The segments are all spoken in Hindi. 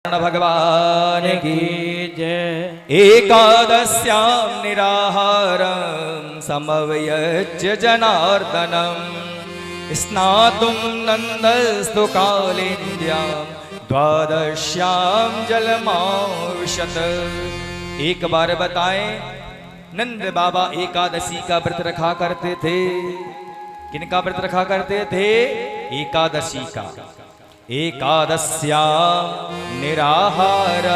भगवान की जय। एकादश्यां निराहारं समवयज्य जनार्दनम् स्नातुं नन्दस्तु कालिन्द्यां द्वादश्यां जलमाविशत। एक बार बताएं, नंद बाबा एकादशी का व्रत रखा करते थे। किनका व्रत रखा करते थे? एकादशी का। एकादश्यां निराहार।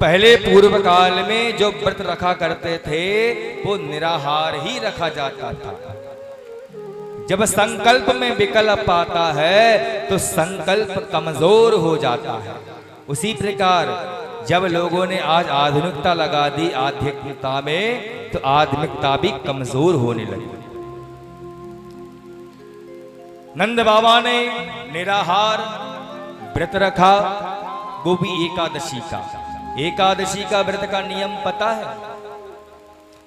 पहले पूर्व काल में जो व्रत रखा करते थे वो निराहार ही रखा जाता था। जब संकल्प में विकल्प आता है तो संकल्प कमजोर हो जाता है। उसी प्रकार जब लोगों ने आज आधुनिकता लगा दी आध्यात्मिकता में, तो आध्यात्मिकता भी कमजोर होने लगी। नंद बाबा ने निराहार व्रत रखा, वो भी एकादशी का। एकादशी का व्रत का नियम पता है?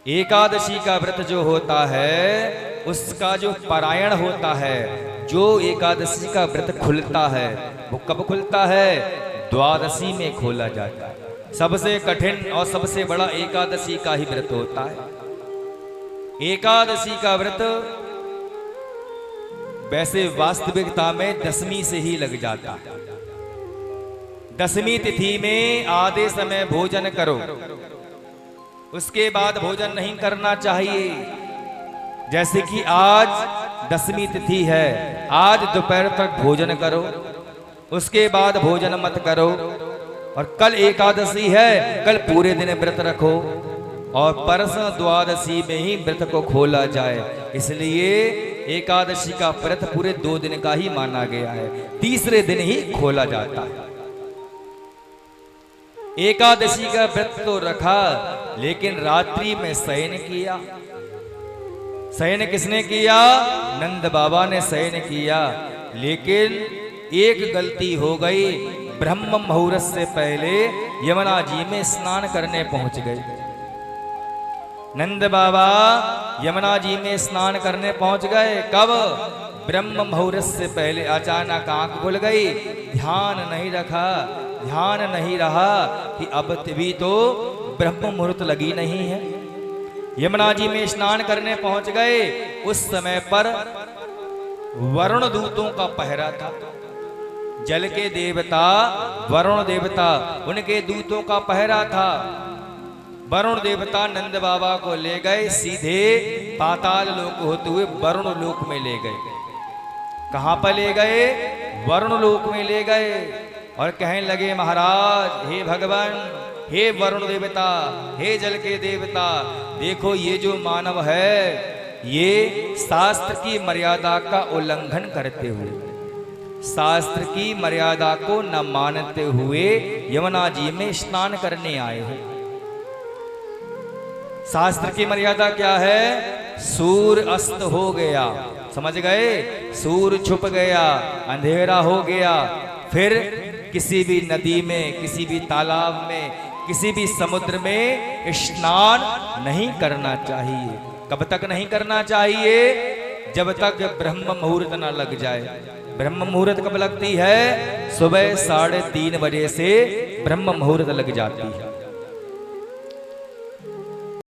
एकादशी का व्रत जो होता है उसका जो पारायण होता है, जो एकादशी का व्रत खुलता है वो कब खुलता है? द्वादशी में खोला जाता है। सबसे कठिन और सबसे बड़ा एकादशी का ही व्रत होता है। एकादशी का व्रत वैसे वास्तविकता में दशमी से ही लग जाता है। दशमी तिथि में आधे समय भोजन करो, उसके बाद भोजन नहीं करना चाहिए। जैसे कि आज दशमी तिथि है, आज दोपहर तक भोजन करो, उसके बाद भोजन मत करो। और कल एकादशी है, कल पूरे दिन व्रत रखो और परसों द्वादशी में ही व्रत को खोला जाए। इसलिए एकादशी का व्रत पूरे 2 दिन का ही माना गया है, तीसरे दिन ही खोला जाता है। एकादशी का व्रत तो रखा, लेकिन रात्रि में शयन किया। शयन किसने किया? नंद बाबा ने शयन किया। लेकिन एक गलती हो गई, ब्रह्म मुहूर्त से पहले यमुना जी में स्नान करने पहुंच गए। नंद बाबा यमुना जी में स्नान करने पहुंच गए। कब? ब्रह्म मुहूर्त से पहले। अचानक आंख खुल गई, ध्यान नहीं रखा, ध्यान नहीं रहा कि अब भी तो ब्रह्म मुहूर्त लगी नहीं है। यमुना जी में स्नान करने पहुंच गए। उस समय पर वरुण दूतों का पहरा था। जल के देवता वरुण देवता, उनके दूतों का पहरा था। वरुण देवता नंद बाबा को ले गए, सीधे पाताल लोक होते हुए वरुण लोक में ले गए। कहां पर ले गए? वरुण लोक में ले गए। और कहने लगे, महाराज, हे भगवान, हे वरुण देवता, हे जल के देवता, देखो ये जो मानव है ये शास्त्र की मर्यादा का उल्लंघन करते हुए, शास्त्र की मर्यादा को न मानते हुए यमुना जी में स्नान करने आए हैं। शास्त्र की मर्यादा क्या है? सूर्य अस्त हो गया, समझ गए? सूर्य छुप गया, अंधेरा हो गया, फिर किसी भी नदी में, किसी भी तालाब में, किसी भी समुद्र में स्नान नहीं करना चाहिए। कब तक नहीं करना चाहिए? जब तक ब्रह्म मुहूर्त न लग जाए। ब्रह्म मुहूर्त कब लगती है? सुबह 3:30 बजे से ब्रह्म मुहूर्त लग जाती है।